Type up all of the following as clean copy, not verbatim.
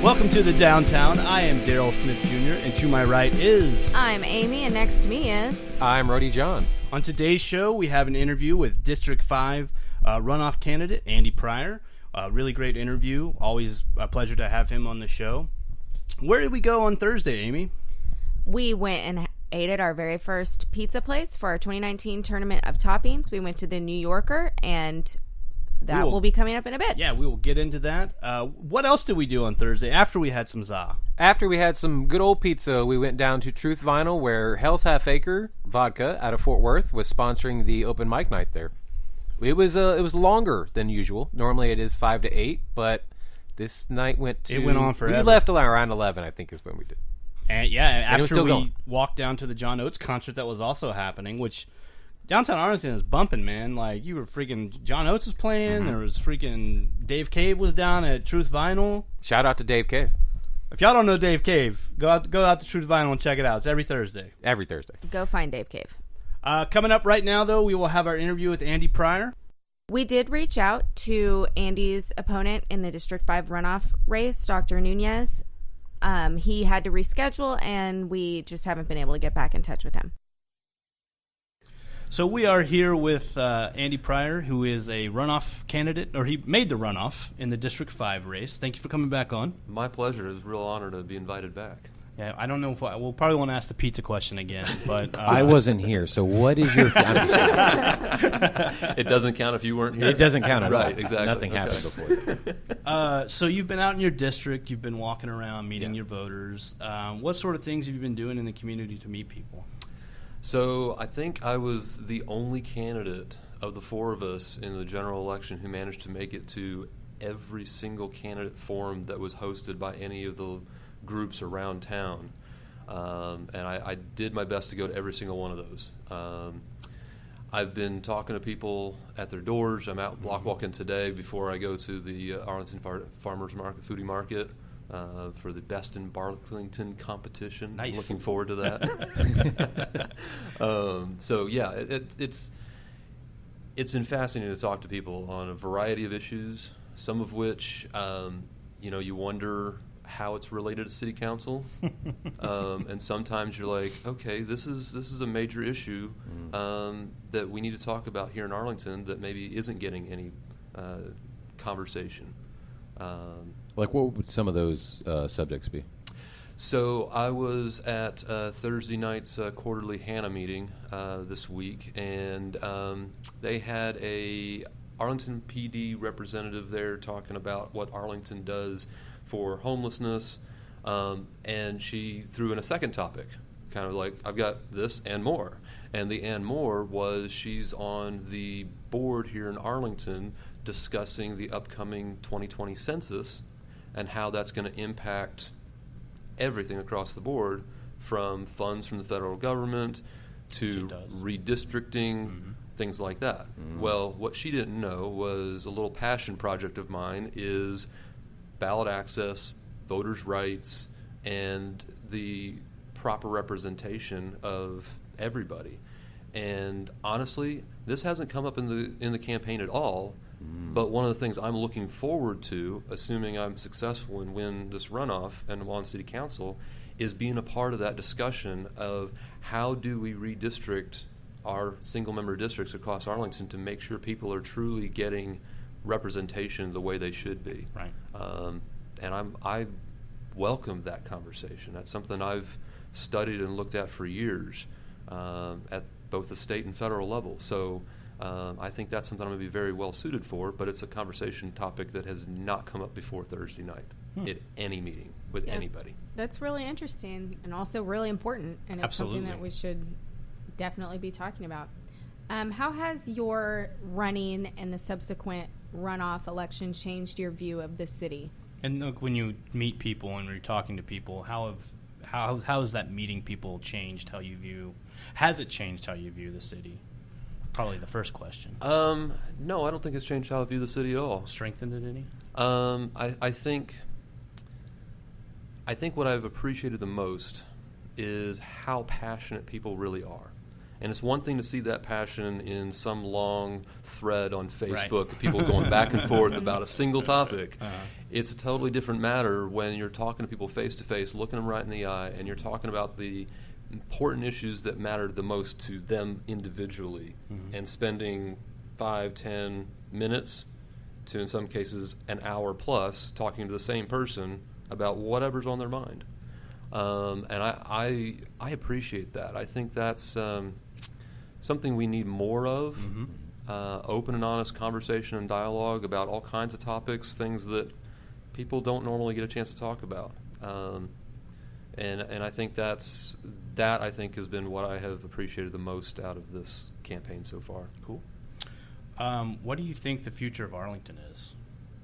Welcome to the Downtown. I am Daryl Smith Jr., and to my right is... I'm Amy, and next to me is... I'm Rody John. On today's show, we have an interview with District 5 runoff candidate Andy Pryor. Really great interview. Always a pleasure to have him on the show. Where did we go on Thursday, Amy? We went and ate at our very first pizza place for our 2019 Tournament of Toppings. We went to the New Yorker, and that will be coming up in a bit. Yeah, we will get into that. What else did we do on Thursday after we had some za? After we had some good old pizza, we went down to Truth Vinyl, where Hell's Half Acre Vodka out of Fort Worth was sponsoring the open mic night there. It was longer than usual. Normally it is 5 to 8, but this night went on forever. We left around 11, I think, is when we did. And after we going. walked down to the John Oates concert that was also happening, which downtown Arlington is bumping, man. Like, you were freaking, John Oates was playing, there was freaking, Dave Cave was down at Truth Vinyl. Shout out to Dave Cave. If y'all don't know Dave Cave, go out to Truth Vinyl and check it out. It's every Thursday. Every Thursday. Go find Dave Cave. Coming up right now, though, we will have our interview with Andy Pryor. We did reach out to Andy's opponent in the District 5 runoff race, Dr. Nunez. He had to reschedule, and we just haven't been able to get back in touch with him. So we are here with Andy Pryor, who is a runoff candidate, or he made the runoff in the District 5 race. Thank you for coming back on. My pleasure. It was a real honor to be invited back. Yeah, I don't know if we'll probably want to ask the pizza question again, but I wasn't here, so what is your... It doesn't count if you weren't here. It doesn't count at all. Right, exactly. Nothing happened before. So you've been out in your district, you've been walking around, meeting your voters. What sort of things have you been doing in the community to meet people? So I think I was the only candidate of the four of us in the general election who managed to make it to every single candidate forum that was hosted by any of the groups around town. And I did my best to go to every single one of those. I've been talking to people at their doors. I'm out block walking today before I go to the Arlington Farmers Market, Foodie Market, for the Best in Arlington competition. Nice. I'm looking forward to that. So yeah, it's been fascinating to talk to people on a variety of issues, some of which you wonder how it's related to city council, and sometimes you're like, okay, this is a major issue that we need to talk about here in Arlington that maybe isn't getting any conversation. Like, what would some of those subjects be? So I was at Thursday night's quarterly HANA meeting this week, and they had a Arlington PD representative there talking about what Arlington does for homelessness, and she threw in a second topic, kind of like, I've got this and more. And the and more was she's on the board here in Arlington discussing the upcoming 2020 census and how that's going to impact everything across the board, from funds from the federal government to redistricting, things like that. Well, what she didn't know was a little passion project of mine is ballot access, voters' rights, and the proper representation of everybody. And honestly, this hasn't come up in the campaign at all. But one of the things I'm looking forward to, assuming I'm successful and win this runoff and I'm on city council, is being a part of that discussion of how do we redistrict our single-member districts across Arlington to make sure people are truly getting representation the way they should be. Right. And I welcome that conversation. That's something I've studied and looked at for years at both the state and federal level. So I think that's something I'm going to be very well suited for, but it's a conversation topic that has not come up before Thursday night at any meeting with anybody. That's really interesting and also really important, and it's something that we should definitely be talking about. How has your running and the subsequent runoff election changed your view of the city? And look, when you meet people and you're talking to people, how has that meeting people changed how you view? Has it changed how you view the city? Probably the first question. No, I don't think it's changed how I view the city at all. Strengthened it any? I think what I've appreciated the most is how passionate people really are. And it's one thing to see that passion in some long thread on Facebook, people going back and forth about a single topic. It's a totally different matter when you're talking to people face to face, looking them right in the eye, and you're talking about the important issues that matter the most to them individually, and spending 5-10 minutes to, in some cases, an hour plus talking to the same person about whatever's on their mind. And I appreciate that. I think that's something we need more of, open and honest conversation and dialogue about all kinds of topics, things that people don't normally get a chance to talk about. And I think that I think has been what I have appreciated the most out of this campaign so far. Cool. What do you think the future of Arlington is?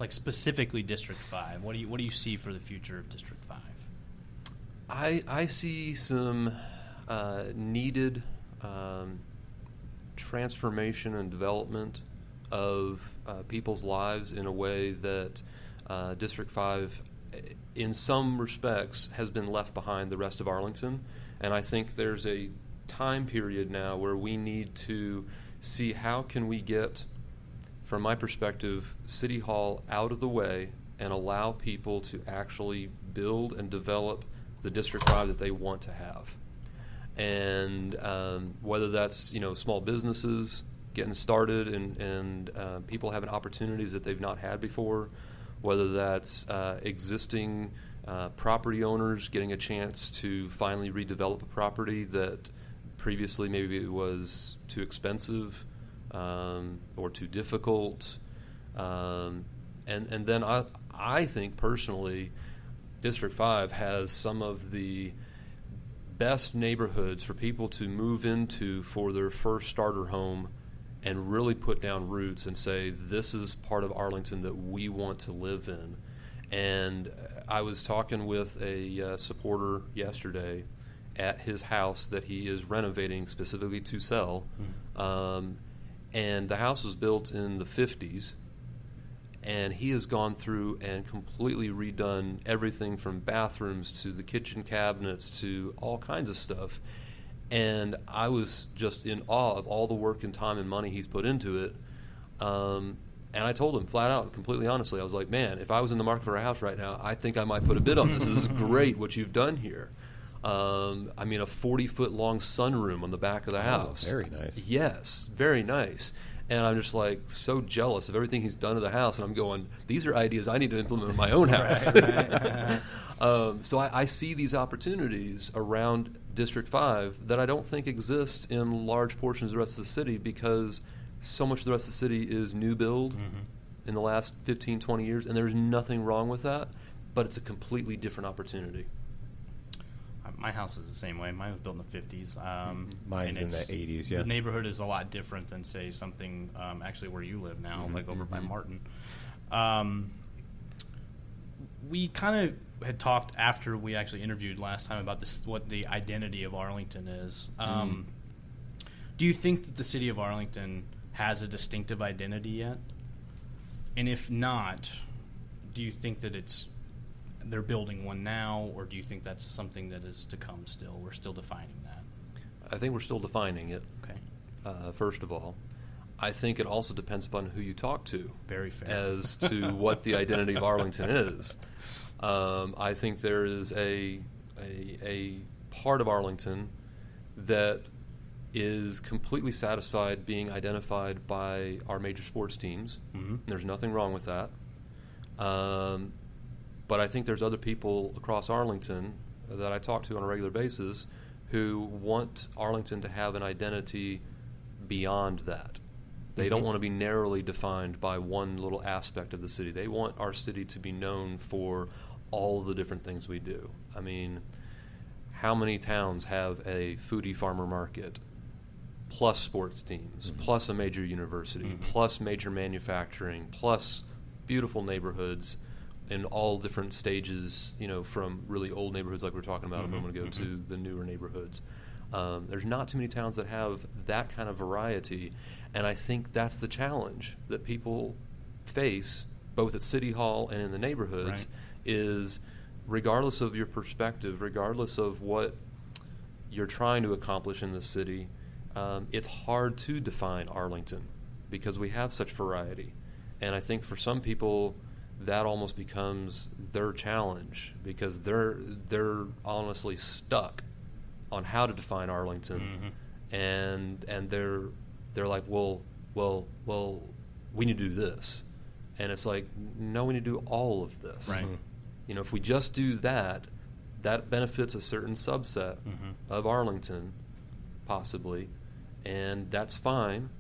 Like specifically District 5. What do you see for the future of District 5? I see some needed transformation and development of people's lives in a way that District 5, in some respects, has been left behind the rest of Arlington. And I think there's a time period now where we need to see how can we get, from my perspective, City Hall out of the way and allow people to actually build and develop the District 5 that they want to have. And whether that's small businesses getting started and people having opportunities that they've not had before, whether that's existing property owners getting a chance to finally redevelop a property that previously maybe it was too expensive or too difficult. And then I think personally District 5 has some of the best neighborhoods for people to move into for their first starter home and really put down roots and say, this is part of Arlington that we want to live in. And I was talking with a supporter yesterday at his house that he is renovating specifically to sell. And the house was built in the 50s. And he has gone through and completely redone everything from bathrooms to the kitchen cabinets to all kinds of stuff. And I was just in awe of all the work and time and money he's put into it. And I told him flat out, completely honestly, I was like, man, if I was in the market for a house right now, I think I might put a bid on this. This is great what you've done here. I mean, a 40-foot long sunroom on the back of the house. Very nice. Yes, very nice. And I'm just like so jealous of everything he's done to the house. And I'm going, these are ideas I need to implement in my own house. So I see these opportunities around District 5 that I don't think exist in large portions of the rest of the city, because so much of the rest of the city is new build in the last 15, 20 years. And there's nothing wrong with that, but it's a completely different opportunity. My house is the same way. Mine was built in the 50s. Mine's in the 80s, yeah. The neighborhood is a lot different than, say, something actually where you live now, like over by Martin. We kind of had talked after we actually interviewed last time about this, what the identity of Arlington is. Do you think that the city of Arlington has a distinctive identity yet? And if not, do you think that they're building one now, or do you think that's something that is to come still? We're still defining that. I think we're still defining it. Okay. First of all, I think it also depends upon who you talk to. Very fair. As to what the identity of Arlington is. I think there is a part of Arlington that is completely satisfied being identified by our major sports teams. There's nothing wrong with that. But I think there's other people across Arlington that I talk to on a regular basis who want Arlington to have an identity beyond that. They don't want to be narrowly defined by one little aspect of the city. They want our city to be known for all of the different things we do. I mean, how many towns have a foodie farmer market, plus sports teams, plus a major university, plus major manufacturing, plus beautiful neighborhoods in all different stages, from really old neighborhoods like we were talking about a moment ago to the newer neighborhoods. There's not too many towns that have that kind of variety, and I think that's the challenge that people face, both at City Hall and in the neighborhoods, is regardless of your perspective, regardless of what you're trying to accomplish in the city, it's hard to define Arlington because we have such variety. And I think for some people, that almost becomes their challenge because they're honestly stuck on how to define Arlington, and they're like, well, we need to do this, and it's like, no, we need to do all of this. Right. You know, if we just do that benefits a certain subset of Arlington, possibly, and that's fine.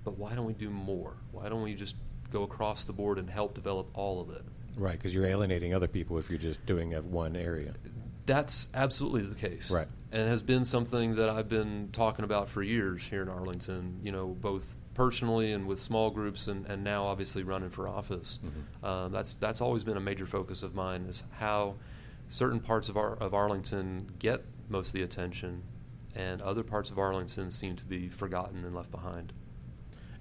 But why don't we do more? Why don't we just go across the board and help develop all of it? Right, because you're alienating other people if you're just doing one area. That's absolutely the case. Right. And it has been something that I've been talking about for years here in Arlington, you know, both personally and with small groups and now obviously running for office. That's always been a major focus of mine, is how certain parts of Arlington get most of the attention and other parts of Arlington seem to be forgotten and left behind.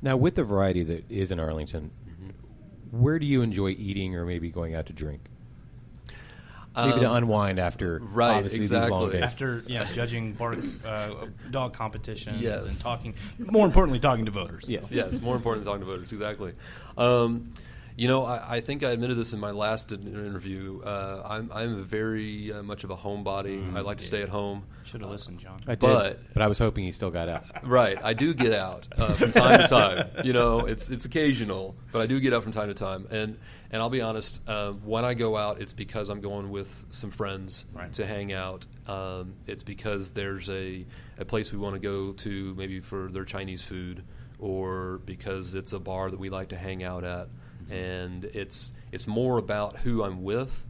Now, with the variety that is in Arlington, where do you enjoy eating or maybe going out to drink? Maybe to unwind after obviously these long days. After judging dog competitions Yes. and talking, more importantly, talking to voters. Yes, more important than talking to voters, exactly. You know, I think I admitted this in my last interview. I'm very much of a homebody. I like to stay at home. Should have listened, John. I did, but I was hoping he still got out. Right, I do get out from time to time. You know, it's occasional, but I do get out from time to time. And I'll be honest, when I go out, it's because I'm going with some friends to hang out. It's because there's a place we want to go to, maybe for their Chinese food, or because it's a bar that we like to hang out at. And it's more about who I'm with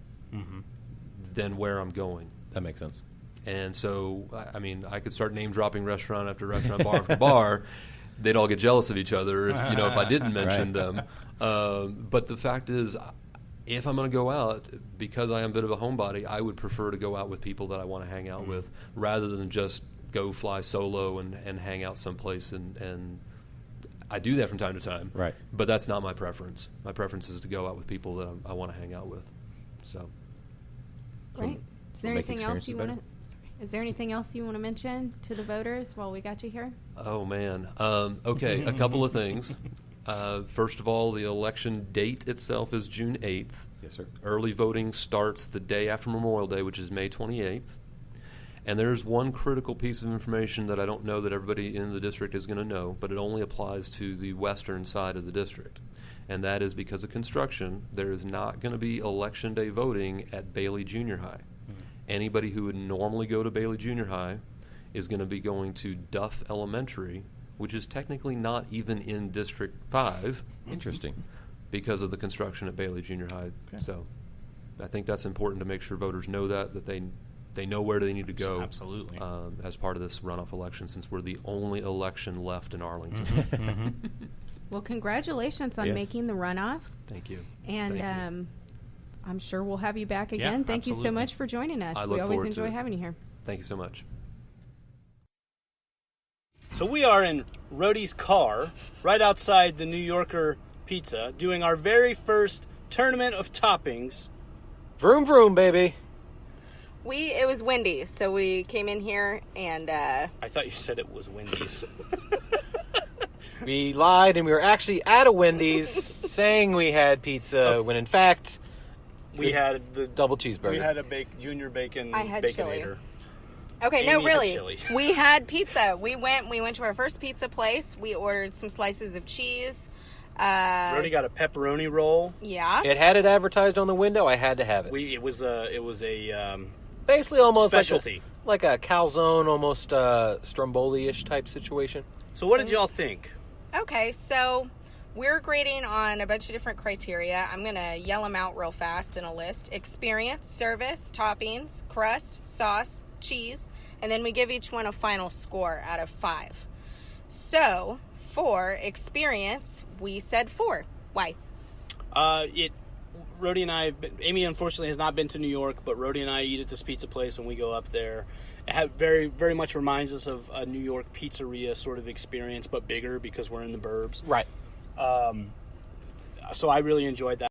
than where I'm going. That makes sense. And so, I mean, I could start name dropping restaurant after restaurant, bar after bar. They'd all get jealous of each other if I didn't mention them. But the fact is, if I'm going to go out, because I am a bit of a homebody, I would prefer to go out with people that I want to hang out with, rather than just go fly solo and hang out someplace. And I do that from time to time. Right. But that's not my preference. My preference is to go out with people that I want to hang out with. So. Great. Is there anything else you want to? Is there anything else you want to mention to the voters while we got you here? Oh man. Okay, a couple of things. First of all, the election date itself is June 8th. Yes, sir. Early voting starts the day after Memorial Day, which is May 28th. And there's one critical piece of information that I don't know that everybody in the district is going to know, but it only applies to the western side of the district. And that is because of construction, there is not going to be Election Day voting at Bailey Junior High. Anybody who would normally go to Bailey Junior High is going to be going to Duff Elementary, which is technically not even in District 5. Interesting. Because of the construction at Bailey Junior High. Okay. So I think that's important to make sure voters know that they know where they need to go. Absolutely. As part of this runoff election, since we're the only election left in Arlington. Well, congratulations on making the runoff. Thank you. And Thank you. I'm sure we'll have you back again. Thank you so much for joining us. We always enjoy having you here. Thank you so much. So we are in Rhodey's car, right outside the New Yorker Pizza, doing our very first Tournament of Toppings. Vroom, vroom, baby. It was windy, so we came in here and... I thought you said it was Wendy's. We lied, and we were actually at a Wendy's saying we had pizza, when in fact... We had the double cheeseburger. We had a junior bacon I had baconator. Chili. Okay, Amy no, really. had chili. We had pizza. We went to our first pizza place. We ordered some slices of cheese. Rhodey got a pepperoni roll. Yeah. It had it advertised on the window. I had to have it. It was a basically almost specialty, like a calzone, almost Stromboli-ish type situation. So what did y'all think? Okay, so we're grading on a bunch of different criteria. I'm going to yell them out real fast in a list. Experience, service, toppings, crust, sauce, cheese, and then we give each one a final score out of 5. So, for experience, we said 4. Why? Rhodey and I, Amy unfortunately has not been to New York, but Rhodey and I eat at this pizza place when we go up there. It very, very much reminds us of a New York pizzeria sort of experience, but bigger because we're in the burbs. Right. So I really enjoyed that.